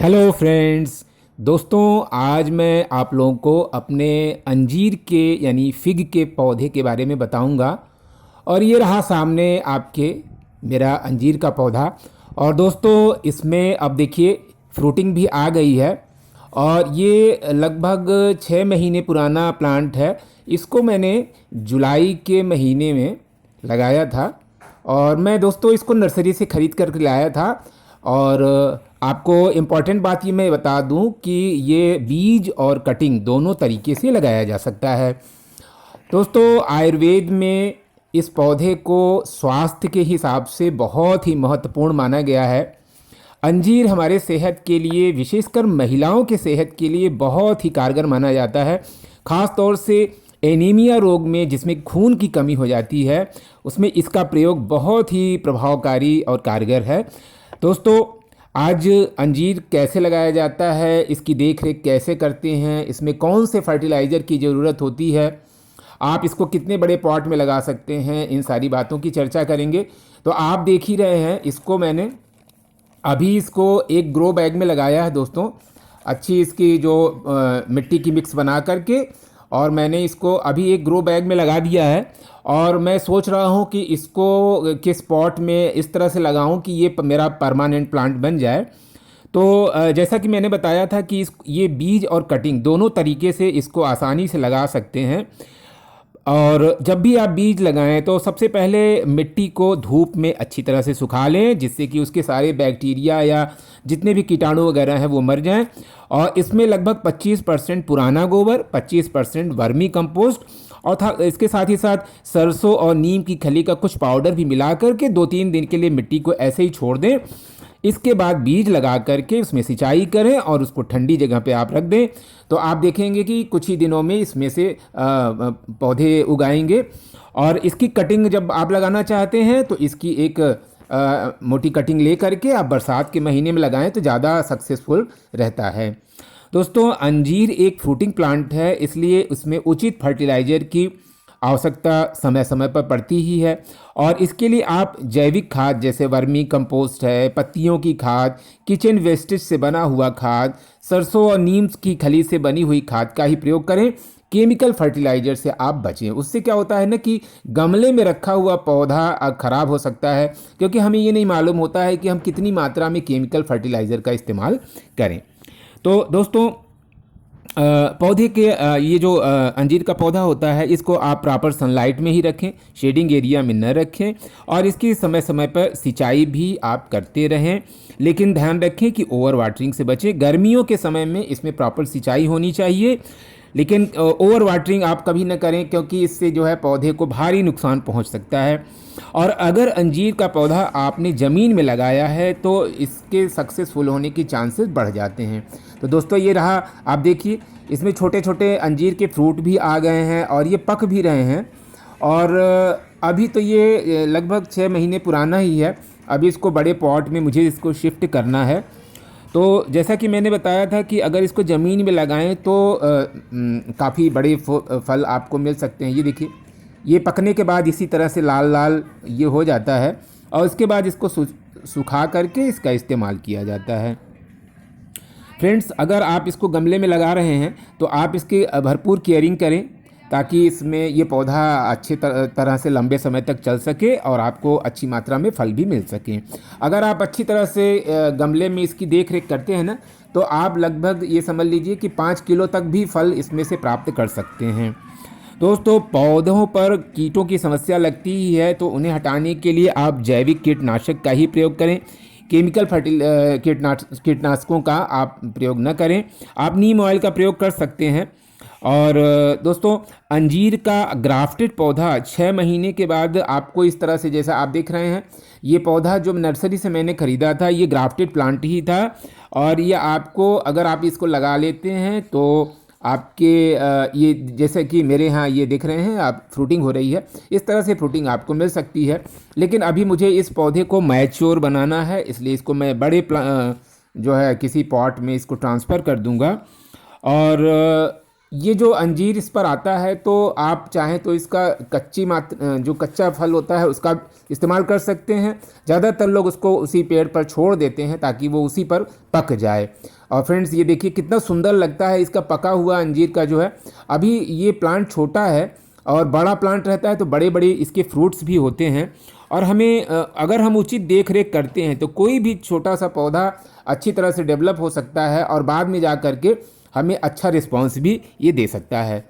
Hello friends. दोस्तों, आज मैं आप लोगों को अपने अंजीर के यानी फिग के पौधे के बारे में बताऊंगा। और ये रहा सामने आपके मेरा अंजीर का पौधा। और दोस्तों, इसमें अब देखिए फ्रूटिंग भी आ गई है। और ये लगभग 6 महीने पुराना प्लांट है। इसको मैंने जुलाई के महीने में लगाया था। और मैं दोस्तों इसको नर्सरी से ख़रीद कर लाया था। और आपको इम्पॉर्टेंट बात ये मैं बता दूं कि ये बीज और कटिंग दोनों तरीके से लगाया जा सकता है। दोस्तों, आयुर्वेद में इस पौधे को स्वास्थ्य के हिसाब से बहुत ही महत्वपूर्ण माना गया है। अंजीर हमारे सेहत के लिए, विशेषकर महिलाओं के सेहत के लिए बहुत ही कारगर माना जाता है। ख़ास तौर से एनीमिया रोग में, जिसमें खून की कमी हो जाती है, उसमें इसका प्रयोग बहुत ही प्रभावकारी और कारगर है। दोस्तों, आज अंजीर कैसे लगाया जाता है, इसकी देख रेख कैसे करते हैं, इसमें कौन से फर्टिलाइज़र की ज़रूरत होती है, आप इसको कितने बड़े पॉट में लगा सकते हैं, इन सारी बातों की चर्चा करेंगे। तो आप देख ही रहे हैं, इसको एक ग्रो बैग में लगाया है दोस्तों। अच्छी इसकी जो मिट्टी की मिक्स बना करके, और मैंने इसको अभी एक ग्रो बैग में लगा दिया है। और मैं सोच रहा हूँ कि इसको किस पॉट में इस तरह से लगाऊं कि ये मेरा परमानेंट प्लांट बन जाए। तो जैसा कि मैंने बताया था कि ये बीज और कटिंग दोनों तरीके से इसको आसानी से लगा सकते हैं। और जब भी आप बीज लगाएं तो सबसे पहले मिट्टी को धूप में अच्छी तरह से सुखा लें, जिससे कि उसके सारे बैक्टीरिया या जितने भी कीटाणु वगैरह हैं वो मर जाएं। और इसमें लगभग 25% पुराना गोबर, 25% वर्मी कंपोस्ट और इसके साथ ही साथ सरसों और नीम की खली का कुछ पाउडर भी मिला करके 2-3 दिन के लिए मिट्टी को ऐसे ही छोड़ दें। इसके बाद बीज लगा करके उसमें सिंचाई करें और उसको ठंडी जगह पे आप रख दें। तो आप देखेंगे कि कुछ ही दिनों में इसमें से पौधे उगाएंगे। और इसकी कटिंग जब आप लगाना चाहते हैं तो इसकी एक मोटी कटिंग ले करके आप बरसात के महीने में लगाएं तो ज़्यादा सक्सेसफुल रहता है। दोस्तों, अंजीर एक फ्रूटिंग प्लांट है, इसलिए उसमें उचित फर्टिलाइज़र की आवश्यकता समय समय पर पड़ती ही है। और इसके लिए आप जैविक खाद जैसे वर्मी कंपोस्ट है, पत्तियों की खाद, किचन वेस्टेज से बना हुआ खाद, सरसों और नीम की खली से बनी हुई खाद का ही प्रयोग करें। केमिकल फर्टिलाइज़र से आप बचें। उससे क्या होता है ना कि गमले में रखा हुआ पौधा ख़राब हो सकता है, क्योंकि हमें ये नहीं मालूम होता है कि हम कितनी मात्रा में केमिकल फर्टिलाइज़र का इस्तेमाल करें। तो दोस्तों, पौधे के ये जो अंजीर का पौधा होता है, इसको आप प्रॉपर सनलाइट में ही रखें, शेडिंग एरिया में न रखें। और इसकी समय समय पर सिंचाई भी आप करते रहें, लेकिन ध्यान रखें कि ओवर वाटरिंग से बचें। गर्मियों के समय में इसमें प्रॉपर सिंचाई होनी चाहिए, लेकिन ओवर वाटरिंग आप कभी न करें, क्योंकि इससे जो है पौधे को भारी नुकसान पहुंच सकता है। और अगर अंजीर का पौधा आपने ज़मीन में लगाया है तो इसके सक्सेसफुल होने की चांसेस बढ़ जाते हैं। तो दोस्तों, ये रहा, आप देखिए इसमें छोटे छोटे अंजीर के फ्रूट भी आ गए हैं और ये पक भी रहे हैं। और अभी तो ये लगभग 6 महीने पुराना ही है। अभी इसको बड़े पॉट में मुझे इसको शिफ्ट करना है। तो जैसा कि मैंने बताया था कि अगर इसको ज़मीन में लगाएं तो काफ़ी बड़े फल आपको मिल सकते हैं। ये देखिए, ये पकने के बाद इसी तरह से लाल लाल ये हो जाता है। और इसके बाद इसको सुखा करके इसका इस्तेमाल किया जाता है। फ्रेंड्स, अगर आप इसको गमले में लगा रहे हैं तो आप इसकी भरपूर केयरिंग करें, ताकि इसमें ये पौधा अच्छे तरह से लंबे समय तक चल सके और आपको अच्छी मात्रा में फल भी मिल सकें। अगर आप अच्छी तरह से गमले में इसकी देख रेख करते हैं ना, तो आप लगभग ये समझ लीजिए कि 5 किलो तक भी फल इसमें से प्राप्त कर सकते हैं। दोस्तों, पौधों पर कीटों की समस्या लगती ही है, तो उन्हें हटाने के लिए आप जैविक कीटनाशक का ही प्रयोग करें। केमिकल कीटनाशकों का आप प्रयोग न करें। आप नीम ऑयल का प्रयोग कर सकते हैं। और दोस्तों, अंजीर का ग्राफ्टेड पौधा 6 महीने के बाद आपको इस तरह से, जैसा आप देख रहे हैं, ये पौधा जो नर्सरी से मैंने ख़रीदा था, ये ग्राफ्टेड प्लांट ही था। और ये आपको, अगर आप इसको लगा लेते हैं तो आपके ये जैसे कि मेरे यहाँ ये देख रहे हैं आप, फ्रूटिंग हो रही है, इस तरह से फ्रूटिंग आपको मिल सकती है। लेकिन अभी मुझे इस पौधे को मैच्योर बनाना है, इसलिए इसको मैं जो है किसी पॉट में इसको ट्रांसफ़र कर दूंगा। और ये जो अंजीर इस पर आता है तो आप चाहें तो इसका कच्ची मात्रा जो कच्चा फल होता है उसका इस्तेमाल कर सकते हैं। ज़्यादातर लोग उसको उसी पेड़ पर छोड़ देते हैं ताकि वो उसी पर पक जाए। और फ्रेंड्स ये देखिए कितना सुंदर लगता है इसका पका हुआ अंजीर का जो है। अभी ये प्लांट छोटा है और बड़ा प्लांट रहता है तो बड़े बड़े इसके फ्रूट्स भी होते हैं। और हमें अगर हम उचित देख रेख करते हैं तो कोई भी छोटा सा पौधा अच्छी तरह से डेवलप हो सकता है और बाद में जा कर के हमें अच्छा रिस्पॉन्स भी ये दे सकता है।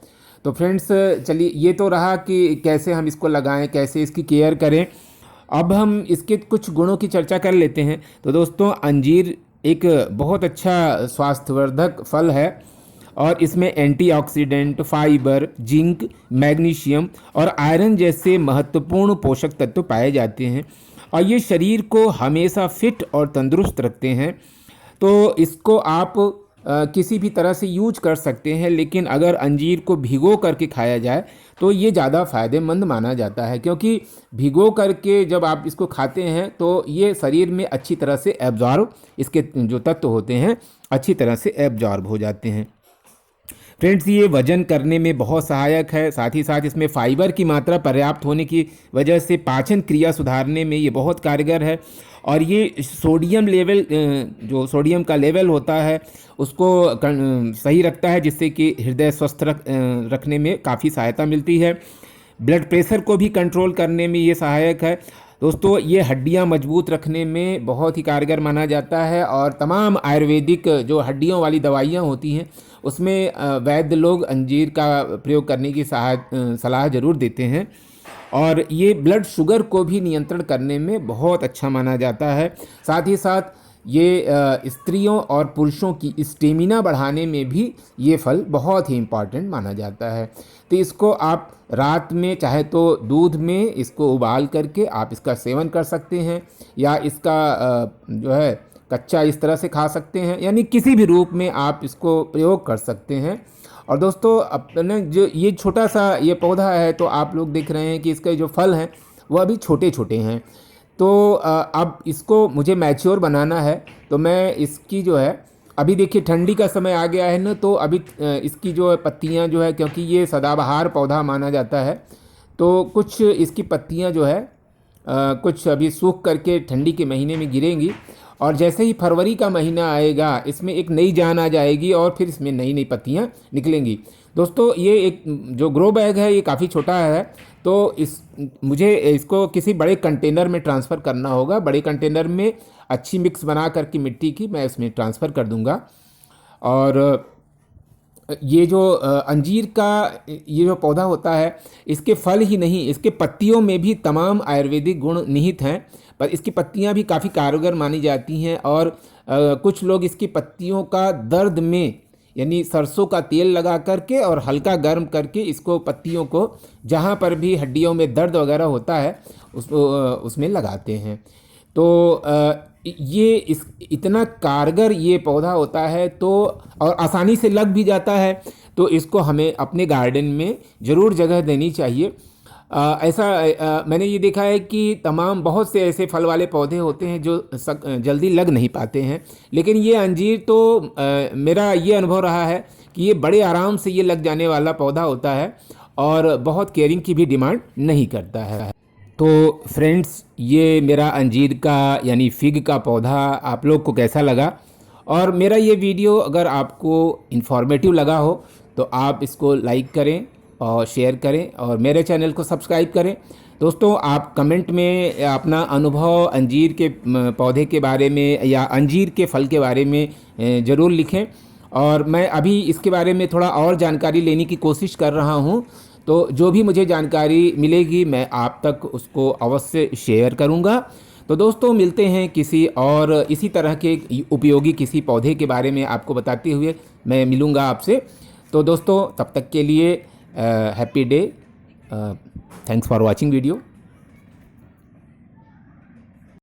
तो फ्रेंड्स चलिए ये तो रहा कि कैसे हम इसको लगाएं, कैसे इसकी केयर करें। अब हम इसके कुछ गुणों की चर्चा कर लेते हैं। तो दोस्तों अंजीर एक बहुत अच्छा स्वास्थ्यवर्धक फल है और इसमें एंटीऑक्सीडेंट, फाइबर, जिंक, मैग्नीशियम और आयरन जैसे महत्वपूर्ण पोषक तत्व पाए जाते हैं और ये शरीर को हमेशा फिट और तंदुरुस्त रखते हैं। तो इसको आप किसी भी तरह से यूज कर सकते हैं, लेकिन अगर अंजीर को भिगो करके खाया जाए तो ये ज़्यादा फ़ायदेमंद माना जाता है, क्योंकि भिगो करके जब आप इसको खाते हैं तो ये शरीर में अच्छी तरह से एब्जॉर्ब, इसके जो तत्व होते हैं अच्छी तरह से एब्जॉर्ब हो जाते हैं। फ्रेंड्स ये वजन करने में बहुत सहायक है, साथ ही साथ इसमें फाइबर की मात्रा पर्याप्त होने की वजह से पाचन क्रिया सुधारने में ये बहुत कारगर है। और ये सोडियम लेवल, जो सोडियम का लेवल होता है उसको सही रखता है, जिससे कि हृदय स्वस्थ रखने में काफ़ी सहायता मिलती है। ब्लड प्रेशर को भी कंट्रोल करने में ये सहायक है। दोस्तों ये हड्डियां मजबूत रखने में बहुत ही कारगर माना जाता है और तमाम आयुर्वेदिक जो हड्डियों वाली दवाइयां होती हैं उसमें वैद्य लोग अंजीर का प्रयोग करने की सलाह ज़रूर देते हैं। और ये ब्लड शुगर को भी नियंत्रण करने में बहुत अच्छा माना जाता है। साथ ही साथ ये स्त्रियों और पुरुषों की स्टेमिना बढ़ाने में भी ये फल बहुत ही इम्पॉर्टेंट माना जाता है। तो इसको आप रात में चाहे तो दूध में इसको उबाल करके आप इसका सेवन कर सकते हैं, या इसका जो है कच्चा इस तरह से खा सकते हैं, यानी किसी भी रूप में आप इसको प्रयोग कर सकते हैं। और दोस्तों अपने जो ये छोटा सा ये पौधा है तो आप लोग देख रहे हैं कि इसके जो फल हैं वो अभी छोटे छोटे हैं। तो अब इसको मुझे मैच्योर बनाना है, तो मैं इसकी जो है अभी देखिए ठंडी का समय आ गया है ना, तो अभी इसकी जो पत्तियां जो है, क्योंकि ये सदाबहार पौधा माना जाता है, तो कुछ इसकी पत्तियां जो है कुछ अभी सूख करके ठंडी के महीने में गिरेंगी और जैसे ही फरवरी का महीना आएगा इसमें एक नई जान आ जाएगी और फिर इसमें नई नई पत्तियां निकलेंगी। दोस्तों ये एक जो ग्रो बैग है ये काफ़ी छोटा है, तो मुझे इसको किसी बड़े कंटेनर में ट्रांसफ़र करना होगा। बड़े कंटेनर में अच्छी मिक्स बना करके मिट्टी की मैं इसमें ट्रांसफ़र कर दूंगा। और ये जो अंजीर का ये जो पौधा होता है इसके फल ही नहीं, इसके पत्तियों में भी तमाम आयुर्वेदिक गुण निहित हैं, पर इसकी पत्तियां भी काफ़ी कारगर मानी जाती हैं। और कुछ लोग इसकी पत्तियों का दर्द में, यानी सरसों का तेल लगा करके और हल्का गर्म करके इसको पत्तियों को जहाँ पर भी हड्डियों में दर्द वगैरह होता है उसमें लगाते हैं। तो ये इतना कारगर ये पौधा होता है, तो और आसानी से लग भी जाता है, तो इसको हमें अपने गार्डन में ज़रूर जगह देनी चाहिए। मैंने ये देखा है कि बहुत से ऐसे फल वाले पौधे होते हैं जो जल्दी लग नहीं पाते हैं, लेकिन ये अंजीर तो मेरा ये अनुभव रहा है कि ये बड़े आराम से ये लग जाने वाला पौधा होता है और बहुत केयरिंग की भी डिमांड नहीं करता है। तो फ्रेंड्स ये मेरा अंजीर का यानी फिग का पौधा आप लोग को कैसा लगा, और मेरा ये वीडियो अगर आपको इन्फॉर्मेटिव लगा हो तो आप इसको लाइक करें और शेयर करें और मेरे चैनल को सब्सक्राइब करें। दोस्तों आप कमेंट में अपना अनुभव अंजीर के पौधे के बारे में या अंजीर के फल के बारे में ज़रूर लिखें, और मैं अभी इसके बारे में थोड़ा और जानकारी लेने की कोशिश कर रहा हूँ। तो जो भी मुझे जानकारी मिलेगी मैं आप तक उसको अवश्य शेयर करूँगा। तो दोस्तों मिलते हैं किसी और इसी तरह के उपयोगी किसी पौधे के बारे में आपको बताते हुए मैं मिलूँगा आपसे। तो दोस्तों तब तक के लिए happy day, thanks for watching video.